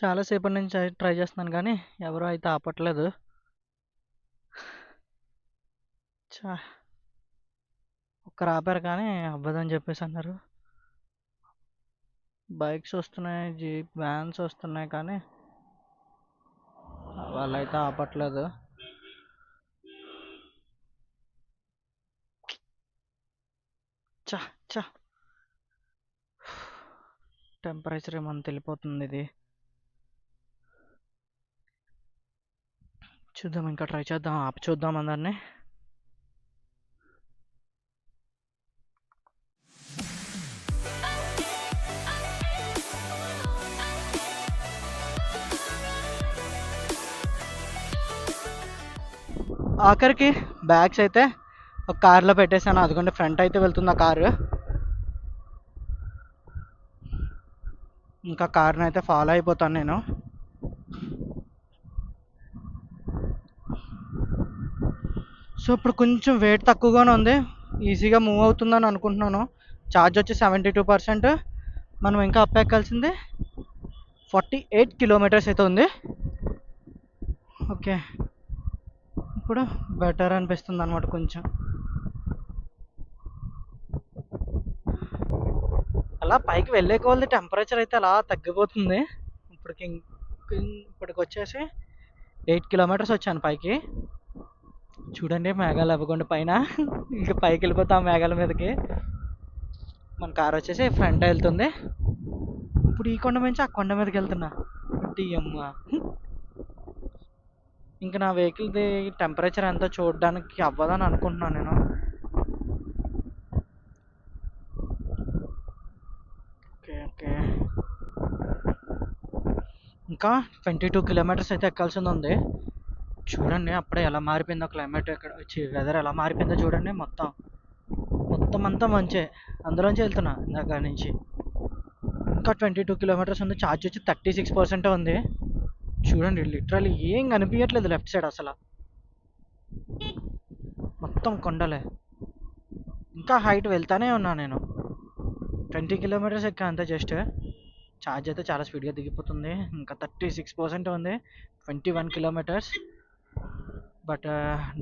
చాలా సేపటి నుంచి ట్రై చేస్తున్నాను కానీ ఎవరు అయితే ఆపట్లేదు. చా ఒక్కరు ఆపారు కానీ అవ్వదని చెప్పేసి అన్నారు. బైక్స్ వస్తున్నాయి, జీప్ వ్యాన్స్ వస్తున్నాయి కానీ వాళ్ళైతే ఆపట్లేదు. చా చా టెంపరేచర్ ఏమన్నా తెలిపోతుంది ఇది. చూద్దాం, ఇంకా ట్రై చేద్దాం, ఆపి చూద్దాం అందరినీ. ఆఖరికి బ్యాగ్స్ అయితే ఒక కార్లో పెట్టేశాను. అదిగోండి ఫ్రంట్ అయితే వెళ్తుంది ఆ కారు. ఇంకా కార్ని అయితే ఫాలో అయిపోతాను నేను. సో ఇప్పుడు కొంచెం వెయిట్ తక్కువగానే ఉంది, ఈజీగా మూవ్ అవుతుందని అనుకుంటున్నాను. ఛార్జ్ వచ్చి 72%. మనం ఇంకా అప్ ఎక్కాల్సింది 48 కిలోమీటర్స్ అయితే ఉంది. ఓకే, ఇప్పుడు బెటర్ అనిపిస్తుంది అనమాట కొంచెం. అలా పైకి వెళ్ళే కొలది టెంపరేచర్ అయితే అలా తగ్గిపోతుంది. ఇప్పటికి ఇప్పటికి వచ్చేసి 8 కిలోమీటర్స్ వచ్చాను పైకి. చూడండి మేఘాలు అవ్వకుండా పైన ఇంకా పైకి వెళ్ళిపోతాం మేఘాల మీదకి. మన కార్ వచ్చేసి ఫ్రంట్ వెళ్తుంది. ఇప్పుడు ఈ కొండ నుంచి ఆ కొండ మీదకి వెళ్తున్నా. అమ్మ, ఇంకా నా వెహికల్ది టెంపరేచర్ ఎంతో చూడడానికి అవ్వదని అనుకుంటున్నాను నేను. ఓకే ఓకే, ఇంకా 22 కిలోమీటర్స్ అయితే ఎక్కాల్సింది ఉంది. చూడండి అప్పుడే ఎలా మారిపోయిందో క్లైమేట్, ఇక్కడ వచ్చి వెదర్ ఎలా మారిపోయిందో చూడండి. మొత్తం మొత్తం అంతా మంచే, అందులోంచి వెళ్తున్నా ఇందాక నుంచి. ఇంకా 22 కిలోమీటర్స్ ఉంది. ఛార్జ్ వచ్చి 36% ఉంది. చూడండి లిటరల్లీ ఏం కనిపించట్లేదు లెఫ్ట్ సైడ్ అసలు, మొత్తం కొండలే. ఇంకా హైట్ వెళ్తానే ఉన్నా నేను. 20 కిలోమీటర్స్ ఎక్కా అంతే జస్ట్. ఛార్జ్ అయితే చాలా స్పీడ్గా దిగిపోతుంది. ఇంకా 36% ఉంది, 21 కిలోమీటర్స్. బట్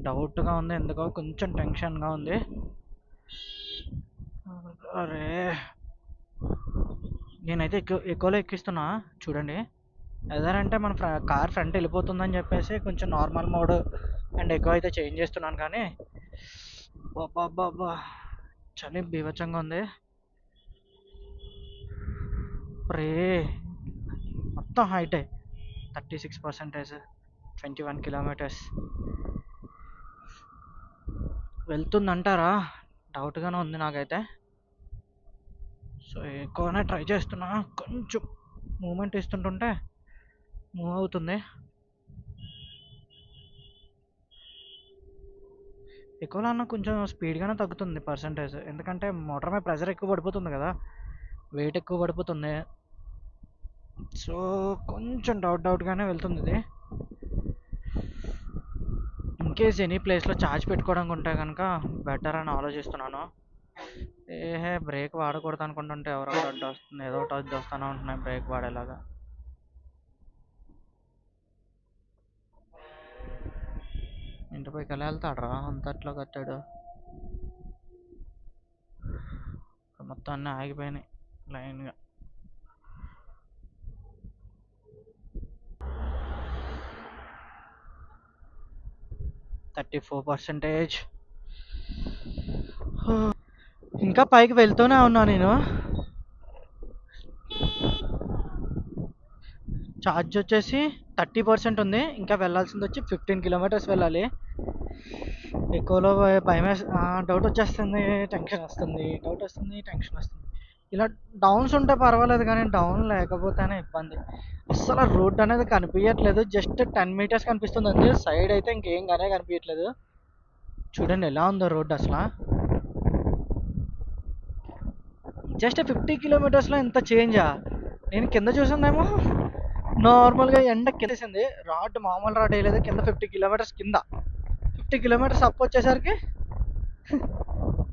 డౌట్గా ఉంది, ఎందుకో కొంచెం టెన్షన్గా ఉంది. అరే, నేనైతే ఎక్కువలో ఎక్కిస్తున్నా చూడండి. ఎదారంటే మన కార్ ఫ్రంట్ వెళ్ళిపోతుందని చెప్పేసి కొంచెం నార్మల్ మోడ్ అండ్ ఎక్కువ అయితే చేంజ్ చేస్తున్నాను. కానీ బాబా చలి బీభత్సంగా ఉంది. రే, మొత్తం హైటే 36%, 21 కిలోమీటర్స్. వెళ్తుందంటారా? డౌట్గానే ఉంది నాకైతే. సో ఎక్కువనే ట్రై చేస్తున్నా, కొంచెం మూమెంట్ ఇస్తుంటుంటే మూవ్ అవుతుంది. ఎక్కువలో అన్న కొంచెం స్పీడ్గానే తగ్గుతుంది పర్సంటేజ్, ఎందుకంటే మోటార్ మీద ప్రెషర్ ఎక్కువ పడిపోతుంది కదా, వెయిట్ ఎక్కువ పడిపోతుంది. సో కొంచెం డౌట్గానే వెళ్తుంది ఇది. ఇన్కేస్ ఎనీ ప్లేస్లో ఛార్జ్ పెట్టుకోవడానికి ఉంటే కనుక బెటర్ అని ఆలోచిస్తున్నాను. ఏహే, బ్రేక్ వాడకూడదు అనుకుంటుంటే ఎవరో ఒకటి అడ్డు వస్తుంది, ఏదో ఒకటి అడ్డు వస్తూనే ఉంటున్నాయి బ్రేక్ వాడేలాగా. ఇంటిపైకి ఎలా వెళ్తాడు అంతట్లో కట్టాడు. మొత్తం అన్నీ ఆగిపోయినాయి లైన్గా. %34. ఇంకా పైకి వెళ్తూనే ఉన్నా నేను. ఛార్జ్ వచ్చేసి 30% ఉంది. ఇంకా వెళ్ళాల్సింది వచ్చి 15 కిలోమీటర్స్ వెళ్ళాలి. ఎక్కువలో భయం డౌట్ వచ్చేస్తుంది, టెన్షన్ వస్తుంది, డౌట్ వస్తుంది, టెన్షన్ వస్తుంది. ఇలా డౌన్స్ ఉంటే పర్వాలేదు కానీ డౌన్ లేకపోతేనే ఇబ్బంది. అస్సలు రోడ్ అనేది కనిపించట్లేదు, జస్ట్ 10 మీటర్స్ కనిపిస్తుంది అంతే. సైడ్ అయితే ఇంకేం కానీ కనిపించట్లేదు. చూడండి ఎలా ఉందో రోడ్ అసలు. జస్ట్ 50 కిలోమీటర్స్లో ఎంత చేంజా? నేను కింద చూసిందేమో నార్మల్గా ఎండ కిందేసింది, రాడ్ మామూలు రాడ్ వేయలేదు కింద. 50 కిలోమీటర్స్ కింద, 50 కిలోమీటర్స్ అప్ వచ్చేసరికి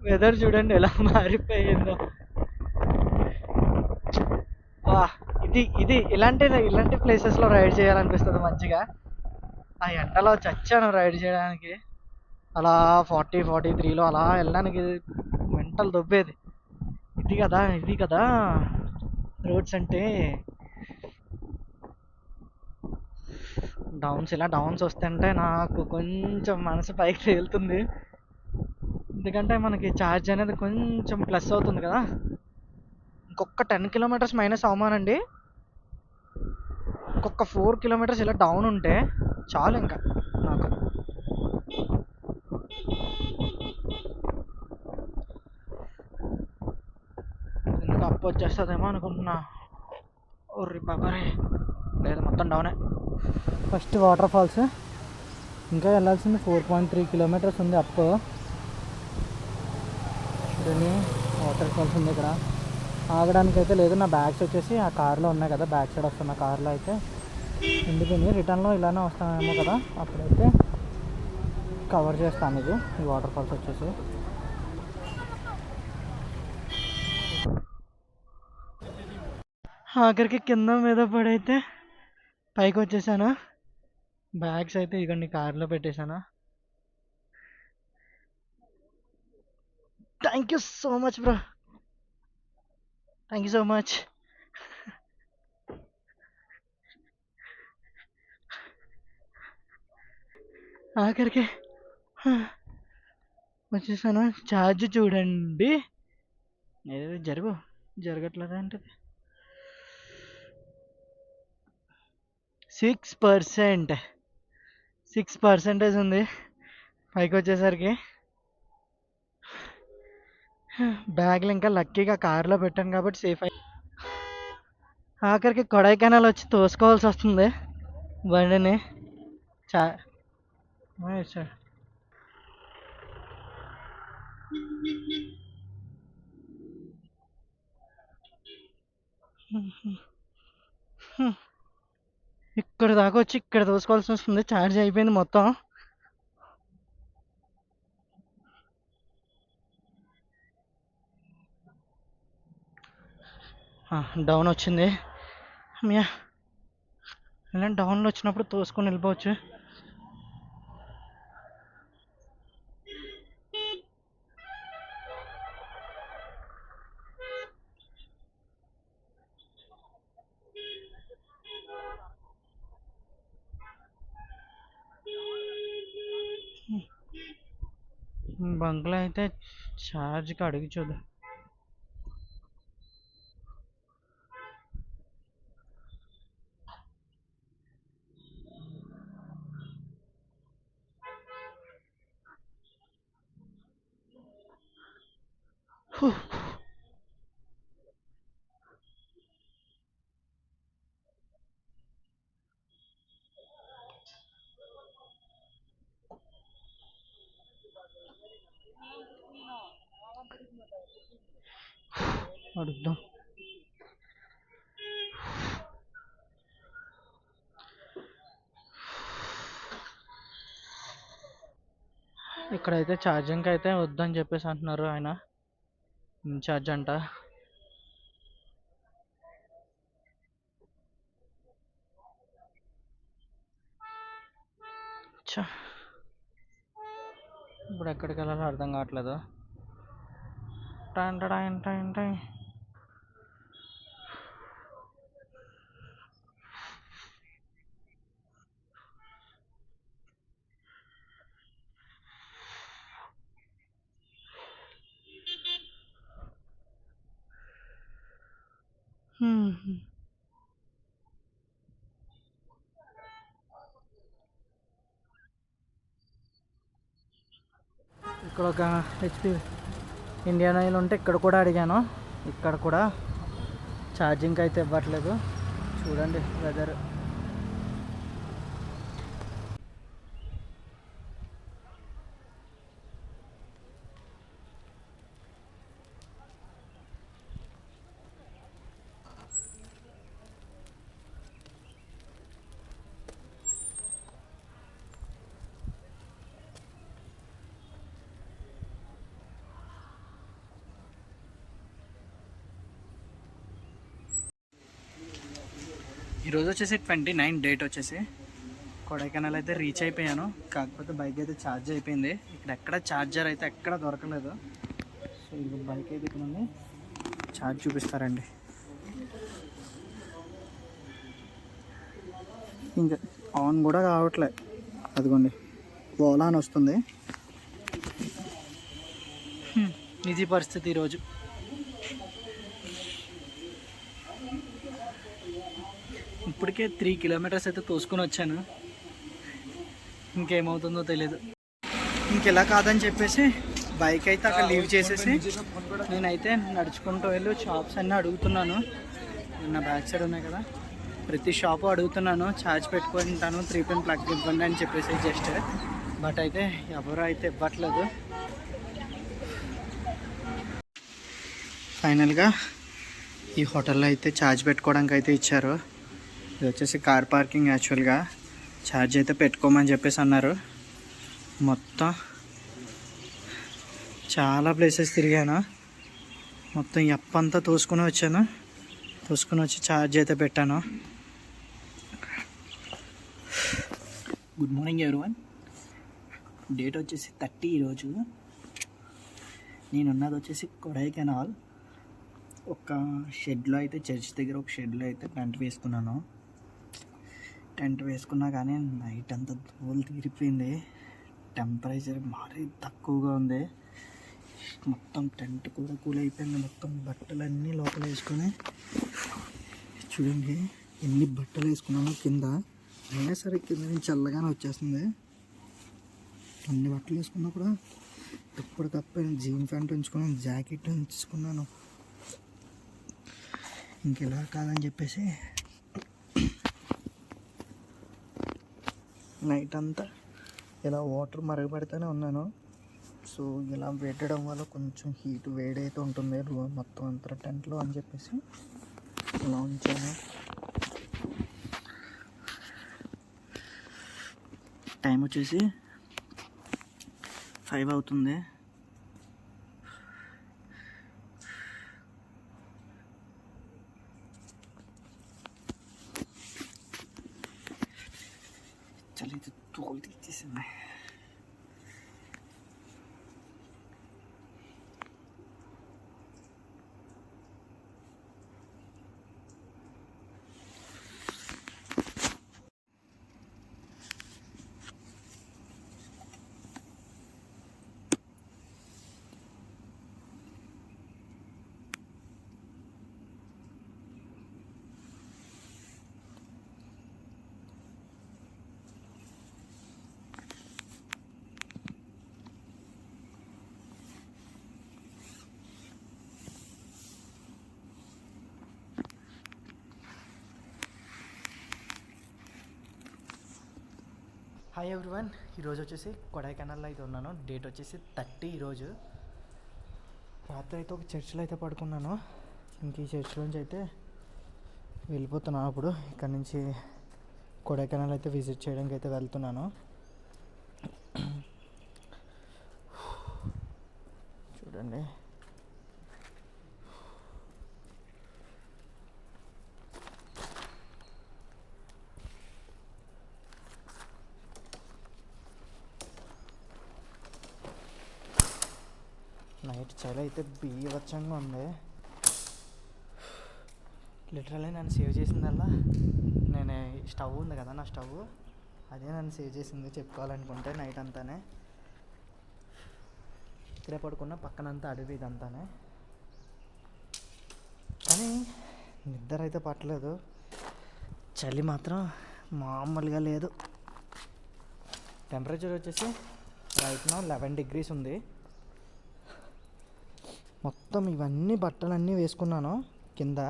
వెదర్ చూడండి ఎలా మారిపోయిందో. వా, ఇది ఇలాంటి ప్లేసెస్లో రైడ్ చేయాలనిపిస్తుంది మంచిగా. ఆ ఎండలో చచ్చాను రైడ్ చేయడానికి. అలా 43లో అలా వెళ్ళడానికి మెంటల్ దొబ్బేది. ఇది కదా రోడ్స్ అంటే. ఇలా డౌన్స్ వస్తుంటే నాకు కొంచెం మనసు పైకి తేలుతుంది. ఎందుకంటే మనకి ఛార్జ్ అనేది కొంచెం ప్లస్ అవుతుంది కదా. ఇంకొక 10 కిలోమీటర్స్ మైనస్ అవమానండి. ఇంకొక 4 కిలోమీటర్స్ ఇలా డౌన్ ఉంటే చాలు ఇంకా నాకు. ఎందుకు అప్పు వచ్చేస్తుందేమో అనుకుంటున్నా. ఒర్రి బాబారే, లేదు మొత్తం డౌనే. First water falls. ఇంకా వెళ్ళాల్సింది 4.3 కిలోమీటర్స్ ఉంది అప్. చూడండి వాటర్ ఫాల్స్ ఉంది ఇక్కడ. ఆగడానికి అయితే లేదు. నా బ్యాగ్స్ వచ్చేసి ఆ కార్లో ఉన్నాయి కదా, బ్యాక్ సైడ్ వస్తున్న కార్లో అయితే ఉండిపోయింది. రిటర్న్లో ఇలానే వస్తామేమో కదా, అప్పుడైతే కవర్ చేస్తాను ఇది ఈ వాటర్ ఫాల్స్ వచ్చేసి. ఆఖరికి కింద మీద పడైతే పైకి వచ్చేసాను. బ్యాగ్స్ అయితే ఇగోండి కార్లో పెట్టేశాను. Thank you so much bro, thank you so much. ఆఖరికి వచ్చేసాను. ఛార్జ్ చూడండి, ఏదో జరగట్లేదా అంటే 6% ఉంది పైకి వచ్చేసరికి. బ్యాగ్లు ఇంకా లక్కీగా కార్లో పెట్టాను కాబట్టి సేఫ్ అయ్యి. ఆఖరికి కొడైకెనాల్ వచ్చి తోసుకోవాల్సి వస్తుంది బండిని. చా ఇక్కడ దాకా వచ్చి ఇక్కడ తోసుకోవాల్సి వస్తుంది. ఛార్జ్ అయిపోయింది మొత్తం. డౌన్ వచ్చింది. ఇలా డౌన్లో వచ్చినప్పుడు తోసుకొని వెళ్ళిపోవచ్చు. బంక్లో అయితే ఛార్జ్కి అడిగి చూద్దాం. అడుగుదాం. ఇక్కడైతే ఛార్జింగ్ అయితే వద్దని చెప్పేసి అంటున్నారు ఆయన, ఇన్ఛార్జ్ అంట. ఇప్పుడు ఎక్కడికి వెళ్ళాలో అర్థం కావట్లేదు. Time time time time. ఇక్కడ ఒక హెచ్పి ఇండియన్ ఆయిల్ ఉంటే ఇక్కడ కూడా అడిగాను. ఇక్కడ కూడా ఛార్జింగ్ అయితే ఇవ్వట్లేదు. చూడండి వెదర్. ఈరోజు వచ్చేసి 29 డేట్ వచ్చేసి కొడైకెనాల్ అయితే రీచ్ అయిపోయాను. కాకపోతే బైక్ అయితే ఛార్జ్ అయిపోయింది. ఇక్కడ ఎక్కడ ఛార్జర్ అయితే ఎక్కడ దొరకలేదు. సో ఇది బైక్ అయితే ఇక్కడ ఉంది, ఛార్జ్ చూపిస్తారండి. ఇంకా ఆన్ కూడా కావట్లే, అదిగోండి ఓలా అని వస్తుంది. ఇది పరిస్థితి ఈరోజు. ఇప్పటికే 3 కిలోమీటర్స్ అయితే తోసుకొని వచ్చాను, ఇంకేమవుతుందో తెలీదు. ఇంకెలా కాదని చెప్పేసి బైక్ అయితే అక్కడ లీవ్ చేసేసి నేనైతే నడుచుకుంటూ వెళ్ళి షాప్స్ అన్నీ అడుగుతున్నాను. నా బ్యాక్ సైడ్ ఉన్నాయి కదా, ప్రతి షాపు అడుగుతున్నాను ఛార్జ్ పెట్టుకుంటాను, 3 పిన్ ప్లగ్ ఇవ్వండి అని చెప్పేసి జస్ట్. బట్ అయితే ఎవరు అయితే ఇవ్వట్లేదు. ఫైనల్గా ఈ హోటల్లో అయితే ఛార్జ్ పెట్టుకోవడానికి అయితే ఇచ్చారు. ఇది వచ్చేసి కార్ పార్కింగ్. యాక్చువల్గా ఛార్జ్ అయితే పెట్టుకోమని చెప్పేసి అన్నారు. మొత్తం చాలా ప్లేసెస్ తిరిగాను, మొత్తం ఎప్పంతా తోసుకొని వచ్చాను. తోసుకొని వచ్చి ఛార్జ్ అయితే పెట్టాను. Good morning everyone. డేట్ వచ్చేసి 30 ఈరోజు. నేనున్నది వచ్చేసి కొడైకెనాల్. ఒక షెడ్లో అయితే, చర్చ్ దగ్గర ఒక షెడ్లో అయితే టెంట్ వేసుకున్నాను. టెంట్ వేసుకున్నా కానీ నైట్ అంతా దోలు తీరిపోయింది. టెంపరేచర్ మరీ తక్కువగా ఉంది. మొత్తం టెంట్ కూడా కూల్ అయిపోయింది. మొత్తం బట్టలన్నీ లోపల వేసుకొని చూడండి ఎన్ని బట్టలు వేసుకున్నాను కింద. అయినా సరే కింద నుంచి చల్లగానే వచ్చేస్తుంది. అన్ని బట్టలు వేసుకున్నా కూడా ఎప్పటికప్పుడు జీన్ ప్యాంట్ ఉంచుకున్నాను, జాకెట్ ఉంచుకున్నాను. ఇంకెలా కాదని చెప్పేసి నైట్ అంతా ఇలా వాటర్ మరగబెడుతూనే ఉన్నాను. సో ఇలా పెట్టడం వల్ల కొంచెం హీట్ వేడైతే ఉంటుంది రూమ్ మొత్తం అంతా టెంట్లో అని చెప్పేసి ఇలా ఉంచాను. టైం వచ్చేసి 5 అవుతుంది. చలి తోలు తీసేసింది. Hi everyone. ఈరోజు వచ్చేసి కొడైకెనాల్లో అయితే ఉన్నాను. డేట్ వచ్చేసి 30 ఈరోజు. రాత్రి అయితే ఒక చర్చిలో అయితే పడుకున్నాను. ఇంక ఈ చర్చిలోంచి అయితే వెళ్ళిపోతున్నాను. అప్పుడు ఇక్కడ నుంచి కొడైకెనాల్ అయితే విజిట్ చేయడానికి అయితే వెళ్తున్నాను. చూడండి నైట్ చలి అయితే బీభత్సంగా ఉంది. లిటరల్లీ నన్ను సేవ్ చేసిందల్లా నేను స్టవ్ ఉంది కదా, నా స్టవ్ అదే నన్ను సేవ్ చేసింది చెప్పుకోవాలనుకుంటే. నైట్ అంతానే ఇక్కడే పడుకున్న, పక్కనంతా అడవి ఇదంతానే. కానీ నిద్ర అయితే పట్టలేదు. చలి మాత్రం మామూలుగా లేదు. టెంపరేచర్ వచ్చేసి రైట్ నౌ 11 degrees ఉంది. మొత్తం ఇవన్నీ బట్టలన్నీ వేసుకున్నాను కింద,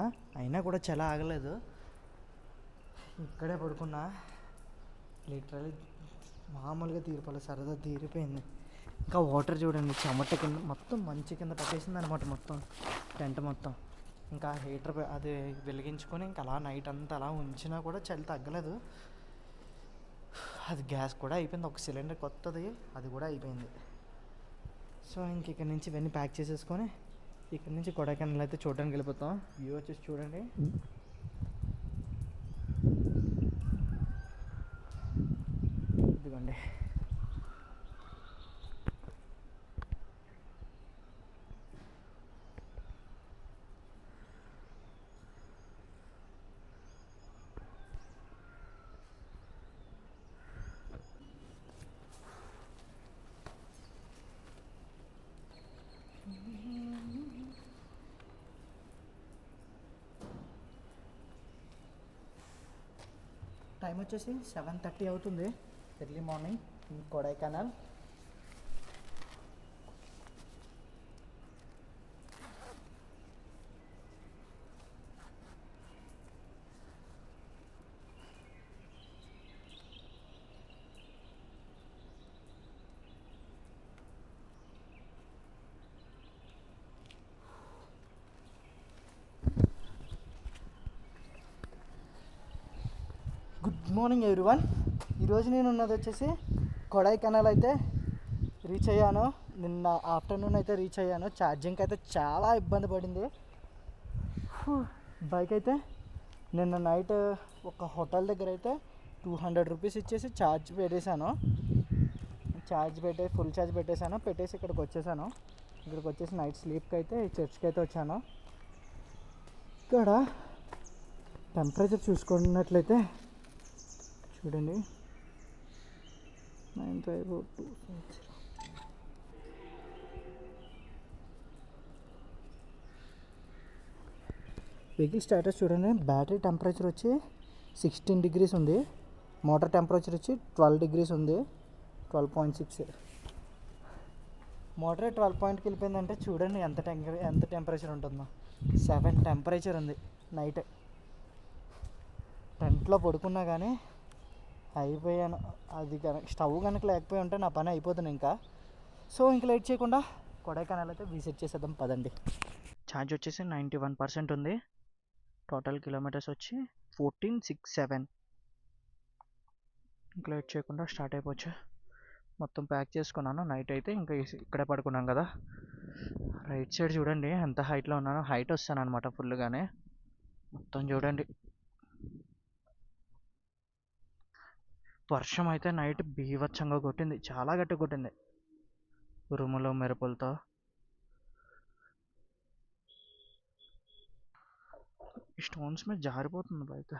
అయినా కూడా చలి ఆగలేదు. ఇక్కడే పడుకున్నా. లిటరల్లీ మామూలుగా తీరిపోలే, సరదా తీరిపోయింది. ఇంకా వాటర్ చూడండి చెమట కింద మొత్తం మంచి కింద పట్టేసింది అనమాట మొత్తం టెంట్ మొత్తం. ఇంకా హీటర్ అది వెలిగించుకొని ఇంకా అలా నైట్ అంతా అలా ఉంచినా కూడా చలి తగ్గలేదు. అది గ్యాస్ కూడా అయిపోయింది, ఒక సిలిండర్ కొత్తది అది కూడా అయిపోయింది. సో ఇంక ఇక్కడ నుంచి ఇవన్నీ ప్యాక్ చేసేసుకొని ఇక్కడ నుంచి కొడైకెనాల్ అయితే చూడడానికి వెళ్ళిపోతాం. వ్యూ వచ్చేసి చూడండి ఇదిగోండి. టైం వచ్చేసి 7:30 అవుతుంది, early morning in Kodaikanal. Good morning everyone. ఈరోజు నేను ఉన్నది వచ్చేసి కొడైకెనాల్ అయితే రీచ్ అయ్యాను. నిన్న ఆఫ్టర్నూన్ అయితే రీచ్ అయ్యాను. ఛార్జింగ్కి అయితే చాలా ఇబ్బంది పడింది. బైక్ అయితే నిన్న నైట్ ఒక హోటల్ దగ్గర అయితే 200 రూపీస్ ఇచ్చేసి ఛార్జ్ పెట్టేశాను. ఫుల్ ఛార్జ్ పెట్టేసి ఇక్కడికి వచ్చేసి నైట్ స్లీప్కి అయితే చర్చ్కి అయితే వచ్చాను. ఇక్కడ టెంపరేచర్ చూసుకున్నట్లయితే చూడండి, 952. వెహికల్ స్టేటస్ చూడండి. బ్యాటరీ టెంపరేచర్ వచ్చి 16 degrees ఉంది. మోటార్ టెంపరేచర్ వచ్చి 12 degrees ఉంది, 12.6. మోటార్ 12 పాయింట్కి వెళ్ళిపోయిందంటే చూడండి ఎంత టెంపరేచర్ ఉంటుందో. 7 టెంపరేచర్ ఉంది. నైట్ టెంట్లో పడుకున్నా కానీ అయిపోయాను. అది కనుక స్టవ్ కనుక లేకపోయి ఉంటే నా పని అయిపోతుంది ఇంకా. సో ఇంకా లేట్ చేయకుండా కొడైకెనాల్ అయితే విజిట్ చేసేద్దాం పదండి. ఛార్జ్ వచ్చేసి 91% ఉంది. టోటల్ కిలోమీటర్స్ వచ్చి 1467. ఇంకా లేట్ చేయకుండా స్టార్ట్ అయిపోవచ్చు. మొత్తం ప్యాక్ చేసుకున్నాను. నైట్ అయితే ఇంకా ఇక్కడే పడుకున్నాం కదా. రైట్ సైడ్ చూడండి ఎంత హైట్లో ఉన్నానో. హైట్ వస్తాను అనమాట ఫుల్గానే. మొత్తం చూడండి. వర్షం అయితే నైట్ బీభత్సంగా కొట్టింది, చాలా గట్టిగా కొట్టింది, ఉరుములు మెరుపులతో. ఈ స్టోన్స్ మీద జారిపోతుంది బైక్.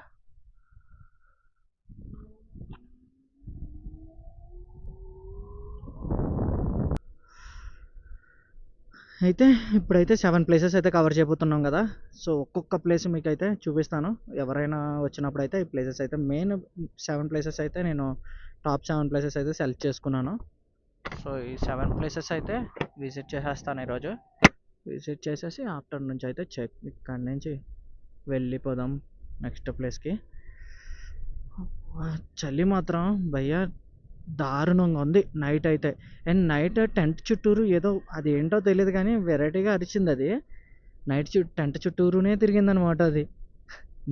అయితే ఇప్పుడైతే 7 places అయితే కవర్ చేయబోతున్నాం కదా. సో ఒక్కొక్క ప్లేస్ మీకు అయితే చూపిస్తాను. ఎవరైనా వచ్చినప్పుడు అయితే ఈ ప్లేసెస్ అయితే మెయిన్ 7 places అయితే నేను టాప్ 7 places అయితే సెలెక్ట్ చేసుకున్నాను. సో ఈ 7 places అయితే విజిట్ చేసేస్తాను ఈరోజు. విజిట్ చేసేసి ఆఫ్టర్నూన్ నుంచి అయితే ఇక్కడి నుంచి వెళ్ళిపోదాం నెక్స్ట్ ప్లేస్కి. చలి మాత్రం భయ్యా దారుణంగా ఉంది నైట్ అయితే. అండ్ నైట్ టెంట్ చుట్టూరు ఏదో అది ఏంటో తెలియదు కానీ వెరైటీగా అరిచింది అది. నైట్ టెంట్ చుట్టూరునే తిరిగిందనమాట అది.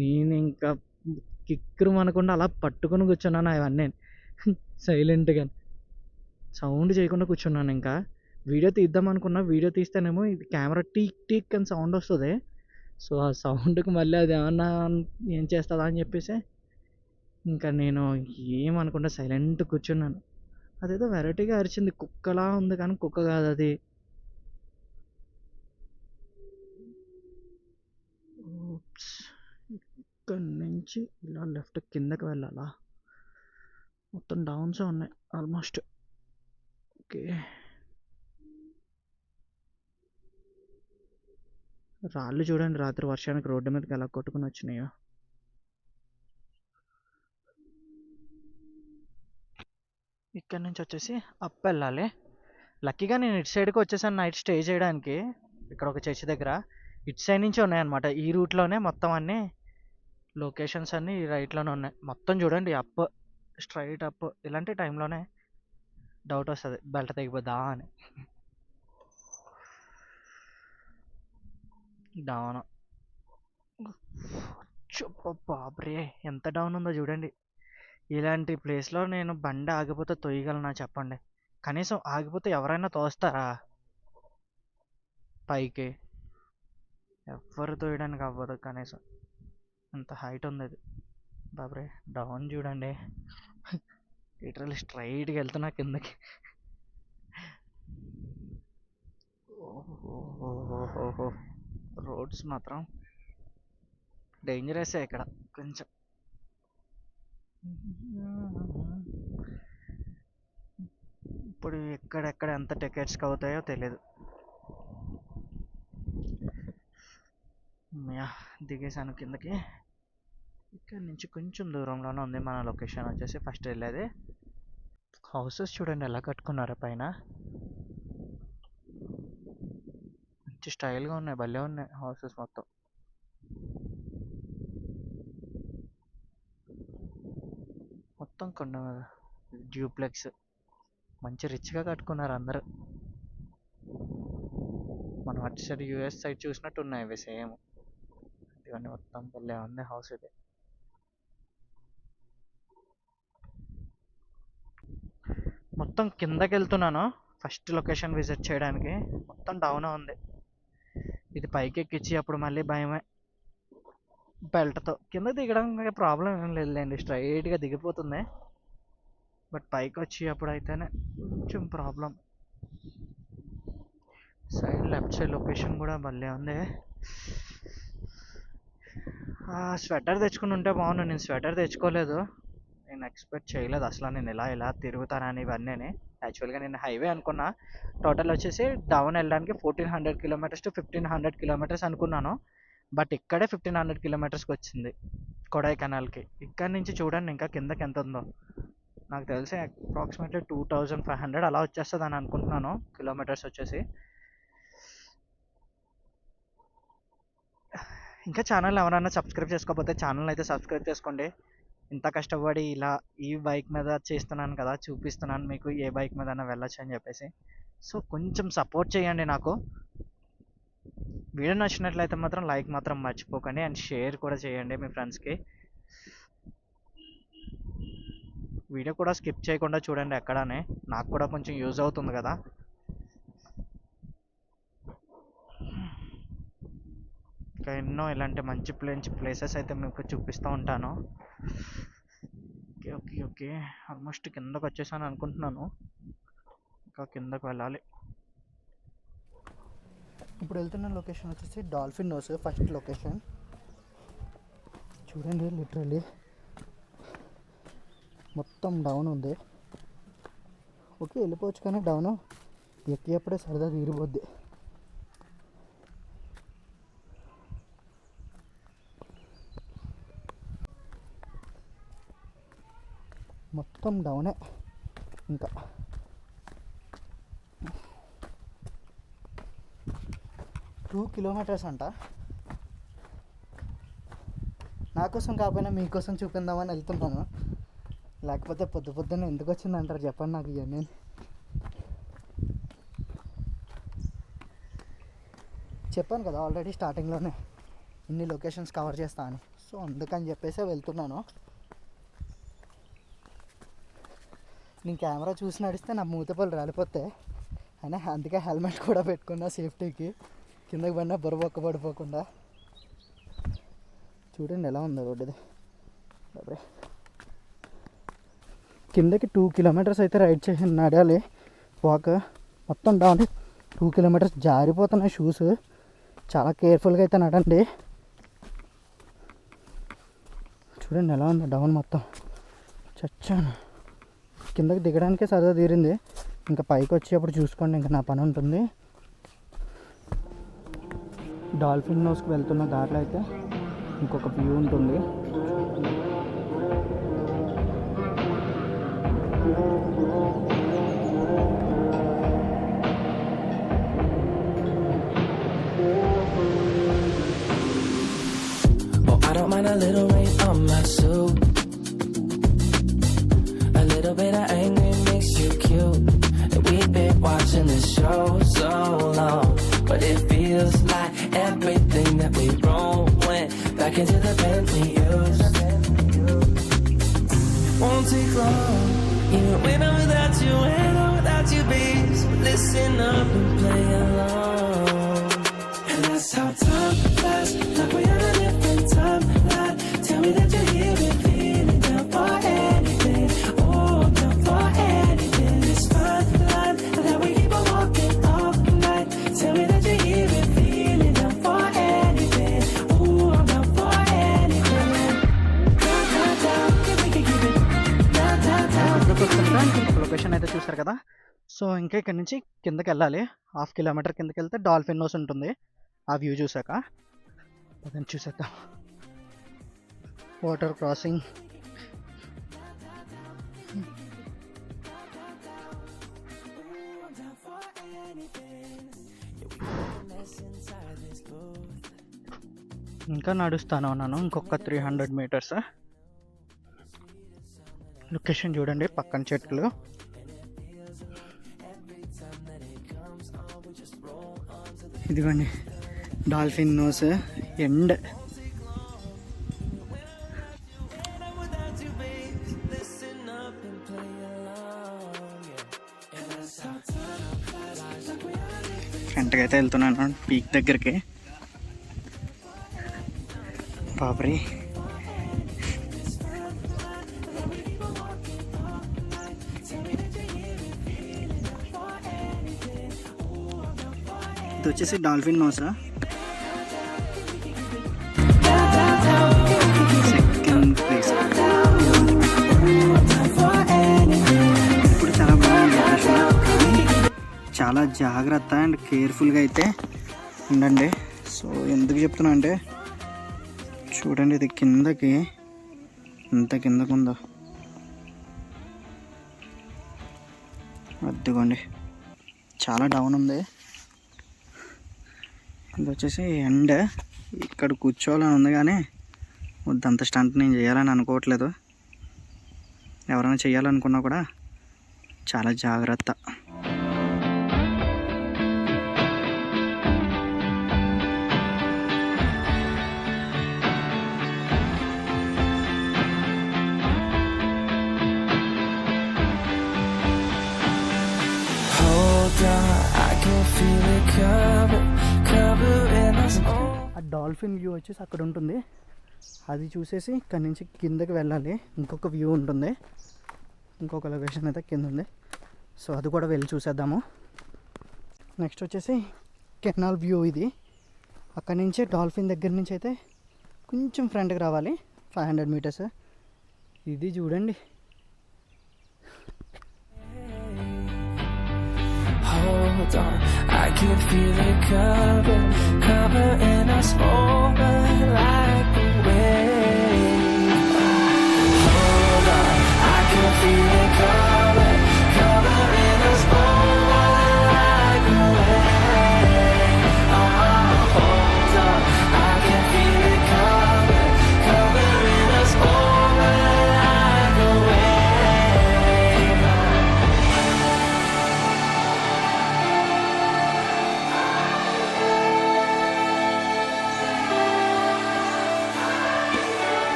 నేను ఇంకా కిక్కురు అనకుండా అలా పట్టుకొని కూర్చున్నాను అవన్నీ సైలెంట్గా, సౌండ్ చేయకుండా కూర్చున్నాను. ఇంకా వీడియో తీద్దాం అనుకున్నా, వీడియో తీస్తేనేమో ఇది కెమెరా టీక్ టీక్ అని సౌండ్ వస్తుంది. సో ఆ సౌండ్కి మళ్ళీ అది ఏమన్నా ఏం చేస్తుందా అని చెప్పేసి ఇంకా నేను ఏమనుకుంటా సైలెంట్ కూర్చున్నాను. అదేదో వెరైటీగా అరిచింది, కుక్కలా ఉంది కానీ కుక్క కాదు అది. ఇక్కడి నుంచి ఇలా లెఫ్ట్ కిందకి వెళ్ళాలా. మొత్తం డౌన్స్ ఉన్నాయి ఆల్మోస్ట్. ఓకే, రాళ్ళు చూడండి రాత్రి వర్షానికి రోడ్డు మీదకి ఎలా కొట్టుకుని వచ్చినాయో. ఇక్కడ నుంచి వచ్చేసి అప్ వెళ్ళాలి. లక్కీగా నేను ఇటు సైడ్కి వచ్చేసాను నైట్ స్టే చేయడానికి. ఇక్కడ ఒక చర్చ్ దగ్గర ఇటు సైడ్ నుంచి ఉన్నాయన్నమాట. ఈ రూట్లోనే మొత్తం అన్నీ లొకేషన్స్ అన్నీ ఈ రైట్లోనే ఉన్నాయి. మొత్తం చూడండి అప్, స్ట్రైట్ అప్. ఇలాంటి టైంలోనే డౌట్ వస్తుంది బెల్ట్ తెగిపోద్దా అని. డౌన్ బాబ్రే ఎంత డౌన్ ఉందో చూడండి. ఇలాంటి ప్లేస్లో నేను బండి ఆగిపోతే తొయ్యగలనా చెప్పండి. కనీసం ఆగిపోతే ఎవరైనా తోస్తారా పైకి? ఎవ్వరు తోయడానికి అవ్వదు కనీసం. అంత హైట్ ఉంది అది. బాబ్రే డౌన్ చూడండి. లిటరల్లీ స్ట్రైట్గా వెళ్తున్నా కిందకి. ఓహో, రోడ్స్ మాత్రం డేంజరస్ ఇక్కడ కొంచెం. ఇప్పుడు ఎక్కడెక్కడ ఎంత టికెట్స్ అవుతాయో తెలియదు. దిగేసాను కిందకి. ఇక్కడ నుంచి కొంచెం దూరంలోనే ఉంది మన లొకేషన్ వచ్చేసి ఫస్ట్ వెళ్ళేది. హౌసెస్ చూడండి ఎలా కట్టుకున్నారో పైన, మంచి స్టైల్గా ఉన్నాయి, భలే ఉన్నాయి హౌసెస్ మొత్తం. మొత్తం కొండ డ్యూప్లెక్స్, మంచి రిచ్గా కట్టుకున్నారు అందరూ. మనం అటు సైడ్ యూఎస్ సైడ్ చూసినట్టు ఉన్నాయి ఇవి సేమ్. ఇవన్నీ మొత్తం భలే ఉంది హౌస్ ఇది. మొత్తం కిందకి వెళ్తున్నాను ఫస్ట్ లొకేషన్ విజిట్ చేయడానికి. మొత్తం డౌన్ ఉంది. ఇది పైకి ఎక్కించి అప్పుడు మళ్ళీ భయమే బెల్ట్తో. కింద దిగడం ప్రాబ్లం ఏం లేదులేండి, స్ట్రైట్గా దిగిపోతుంది. బట్ పైకి వచ్చి అప్పుడు అయితేనే కొంచెం problem. Side left side location కూడా భలే ఉంది. స్వెటర్ తెచ్చుకుని ఉంటే బాగుండు. నేను స్వెటర్ తెచ్చుకోలేదు. నేను ఎక్స్పెక్ట్ చేయలేదు అసలు నేను ఇలా తిరుగుతానని ఇవన్నీ. యాక్చువల్గా నేను హైవే అనుకున్నా. టోటల్ వచ్చేసి డౌన్ వెళ్ళడానికి 1400 కిలోమీటర్స్ టు 1500 కిలోమీటర్స్ అనుకున్నాను. బట్ ఇక్కడే 1500 కిలోమీటర్స్కి వచ్చింది కొడైకెనాల్కి. ఇక్కడ నుంచి చూడండి ఇంకా కిందకి ఎంత ఉందో. నాకు తెలిసి అప్రాక్సిమేట్లీ 2500 అలా వచ్చేస్తుంది అని అనుకుంటున్నాను కిలోమీటర్స్ వచ్చేసి. ఇంకా ఛానల్ ఎవరైనా సబ్స్క్రైబ్ చేసుకోకపోతే ఛానల్ అయితే సబ్స్క్రైబ్ చేసుకోండి. ఇంత కష్టపడి ఇలా ఈ బైక్ మీద చేస్తున్నాను కదా, చూపిస్తున్నాను మీకు ఏ బైక్ మీద వెళ్ళొచ్చు అని చెప్పేసి. సో కొంచెం సపోర్ట్ చేయండి నాకు. వీడియో నచ్చినట్లయితే మాత్రం లైక్ మాత్రం మర్చిపోకండి, అండ్ షేర్ కూడా చేయండి మీ ఫ్రెండ్స్కి. వీడియో కూడా స్కిప్ చేయకుండా చూడండి ఎక్కడనే, నాకు కూడా కొంచెం యూజ్ అవుతుంది కదా. ఇంకా ఎన్నో ఇలాంటి మంచి ప్లేసెస్ అయితే మీకు చూపిస్తూ ఉంటాను. ఓకే ఆల్మోస్ట్ కిందకు వచ్చేసాను అనుకుంటున్నాను. ఇంకా కిందకు వెళ్ళాలి. ఇప్పుడు వెళ్తున్న లొకేషన్ వచ్చేసి డాల్ఫిన్ నోస్ ఫస్ట్ లొకేషన్. చూడండి లిటరల్లీ మొత్తం డౌన్ ఉంది. ఓకే వెళ్ళిపోవచ్చు కానీ డౌన్ ఎక్కేప్పుడే సరదా తీరిపోద్ది. మొత్తం డౌనే. ఇంకా 2 కిలోమీటర్స్ అంట. నా కోసం కాకపోయినా మీకోసం చూపిందామని వెళ్తున్నాను. లేకపోతే పొద్దున్నే ఎందుకు వచ్చింది అంటారు చెప్పండి నాకు. ఇవన్నీ చెప్పాను కదా ఆల్రెడీ స్టార్టింగ్లోనే ఇన్ని లొకేషన్స్ కవర్ చేస్తా అని. సో అందుకని చెప్పేసి వెళ్తున్నాను. నేను కెమెరా చూసి నడిస్తే నా మూతపళ్ళు రాలిపోతే అయినా అందుకే హెల్మెట్ కూడా పెట్టుకున్నా సేఫ్టీకి, కిందకి పడినా బొరబొక్క పడిపోకుండా. చూడండి ఎలా ఉందో రోడ్డుది. కిందకి 2 కిలోమీటర్స్ అయితే రైడ్ చేసి నడాలి వాక్. మొత్తం డౌన్ 2 కిలోమీటర్స్ జారిపోతున్నాయి షూస్. చాలా కేర్ఫుల్గా అయితే నడండి. చూడండి ఎలా ఉందో డౌన్ మొత్తం. చచ్చాను. కిందకి దిగడానికే సరదా తీరింది. ఇంకా పైకి వచ్చేప్పుడు చూసుకోండి, ఇంకా నా పని ఉంటుంది. డాల్ఫిన్ నోస్కి వెళ్తున్న దారిలో అయితే ఇంకొక వ్యూ ఉంటుంది. I don't mind a little rain on my suit. A little bit of anger makes you cute. And we've been watching this show so long, but it feels like everything that we wrote went back into the pen we used. Won't take long, even when I'm without you, when I'm without you, babe. So listen up and play along. And that's how time flies, like we're on a different timeline. Tell me that you're here with me, and down for anything. Oh, down friends ఇంకొక location అయితే చూసారు కదా. So ఇంకా ఇక్కడ నుంచి కిందకి వెళ్ళాలి. 1/2 kilometre కిందకి వెళ్తే డాల్ఫిన్ నోస్ ఉంటుంది. ఆ వ్యూ చూసాక అదని చూసేద్దాం. Water crossing. ఇంకా నడుస్తాను ఉన్నాను ఇంకొక 300 మీటర్స్. లొకేషన్ చూడండి, పక్కన చెట్లు. ఇదిగోండి డాల్ఫిన్ నోస్ ఎండ్. ఫ్రంట్కి అయితే వెళ్తున్నాను పీక్ దగ్గరికి. బాబ్రీ ఇది వచ్చేసి డాల్ఫిన్ నోస్. Second place. ఇప్పుడు చాలా బాగుంది లొకేషన్. చాలా జాగ్రత్త అండ్ కేర్ఫుల్గా అయితే ఉండండి. సో ఎందుకు చెప్తున్నా అంటే చూడండి, ఇది కిందకి ఎంత కిందకు ఉందో. అద్దుకోండి, చాలా డౌన్ ఉంది. ఇది వచ్చేసి ఎండ్. ఇక్కడ కూర్చోవాలని ఉంది కానీ వద్దంత స్టంట్ నేను చేయాలని అనుకోవట్లేదు. ఎవరైనా చేయాలనుకున్నా కూడా చాలా జాగ్రత్త. ఆ డాల్ఫిన్ వ్యూ వచ్చేసి అక్కడ ఉంటుంది. అది చూసేసి ఇక్కడ నుంచి కిందకి వెళ్ళాలి. ఇంకొక వ్యూ ఉంటుంది, ఇంకొక లొకేషన్ అయితే కింద ఉంది. సో అది కూడా వెళ్ళి చూసేద్దాము. నెక్స్ట్ వచ్చేసి కెనాల్ వ్యూ. ఇది అక్కడి నుంచి డాల్ఫిన్ దగ్గర నుంచి అయితే కొంచెం ఫ్రంట్కి రావాలి, 500 మీటర్స్. ఇది చూడండి. Hold on, I can feel it covering us over like a wave. Hold on, I can feel it covering us over like a wave. Hold on, I can feel it covering us over like a wave.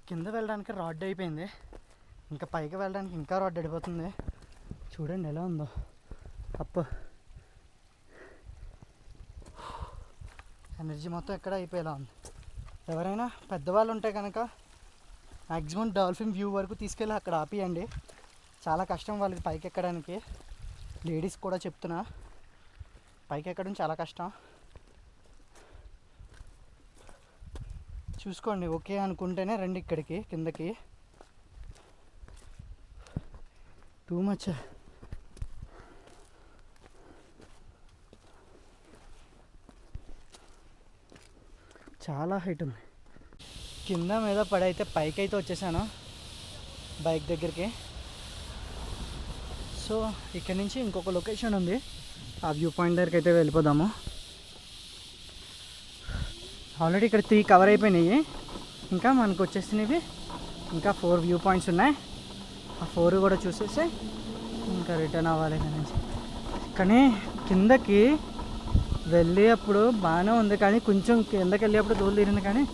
కింద వెళ్ళడానికి rod అయిపోయింది, ఇంకా పైకి వెళ్ళడానికి ఇంకా rod అడిపోతుంది. చూడండి ఎలా ఉందో అప్. ఎనర్జీ మొత్తం ఎక్కడ అయిపోయేలా ఉంది. ఎవరైనా పెద్దవాళ్ళు ఉంటే కనుక మ్యాక్సిమం డాల్ఫిన్ వ్యూ వరకు తీసుకెళ్ళి అక్కడ ఆపియండి. చాలా కష్టం వాళ్ళకి పైకి ఎక్కడానికి. లేడీస్ కూడా చెప్తున్నా, పైకి ఎక్కడం చాలా కష్టం. చూసుకోండి, ఓకే అనుకుంటేనే రండి ఇక్కడికి కిందకి. Too much. చాలా హైట్ ఉంది. కింద మీద పడైతే పైకి అయితే వచ్చేసాను బైక్ దగ్గరికి. సో ఇక్కడ నుంచి ఇంకొక లొకేషన్ ఉంది, ఆ వ్యూ పాయింట్ దగ్గరికి అయితే వెళ్ళిపోదాము. ఆల్రెడీ ఇక్కడ 3 కవర్ అయిపోయినాయి, ఇంకా మనకు వచ్చేసినవి ఇంకా 4 వ్యూ పాయింట్స్ ఉన్నాయి. ఆ 4 కూడా చూసేసి ఇంకా రిటర్న్ అవ్వాలి ఇక్కడ నుంచి. కానీ కిందకి వెళ్ళేటప్పుడు బాగానే ఉంది, కానీ కొంచెం కిందకి వెళ్ళేటప్పుడు దూరం తీరింది, కానీ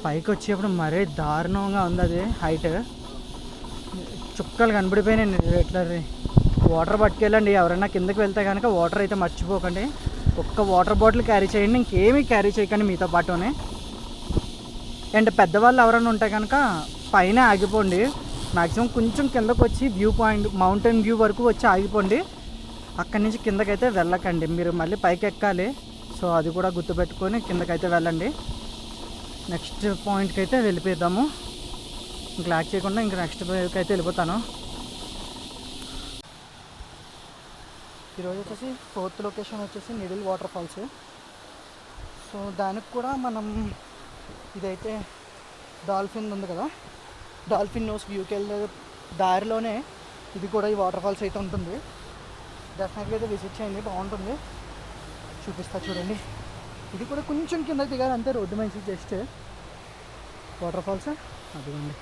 పైకి వచ్చేటప్పుడు మరీ దారుణంగా ఉంది. అది హైట్ చుక్కలు కనబడిపోయినాయి. ఎట్లా వాటర్ పట్టుకెళ్ళండి ఎవరైనా కిందకి వెళ్తే కనుక. వాటర్ అయితే మర్చిపోకండి, ఒక్క వాటర్ బాటిల్ క్యారీ చేయండి, ఇంకేమీ క్యారీ చేయకండి మీతో పాటునే. అండ్ పెద్దవాళ్ళు ఎవరైనా ఉంటే కనుక పైన ఆగిపోండి. మ్యాక్సిమం కొంచెం కిందకు వచ్చి వ్యూ పాయింట్ మౌంటైన్ వ్యూ వరకు వచ్చి ఆగిపోండి. అక్కడి నుంచి కిందకైతే వెళ్ళకండి, మీరు మళ్ళీ పైకి ఎక్కాలి. సో అది కూడా గుర్తుపెట్టుకొని కిందకైతే వెళ్ళండి. నెక్స్ట్ పాయింట్కి అయితే వెళ్ళిపోదాము. ఇంక లాక్ చేయకుండా ఇంక నెక్స్ట్ పాయింట్కి అయితే వెళ్ళిపోతాను. ఈరోజు వచ్చేసి 4th లొకేషన్ వచ్చేసి నిడిల్ వాటర్ ఫాల్స్. సో దానికి కూడా మనం ఇదైతే డాల్ఫిన్ ఉంది కదా, డాల్ఫిన్ నోస్ వ్యూకి వెళ్ళే దారిలోనే ఇది కూడా ఈ వాటర్ ఫాల్స్ అయితే ఉంటుంది. డెఫినెట్గా అయితే విజిట్ చేయండి, బాగుంటుంది. చూపిస్తా చూడండి. ఇది కూడా కొంచెం కిందకి దిగాలి అంతే, రోడ్డు మంచి జస్ట్ వాటర్ ఫాల్స్ అదిగోండి.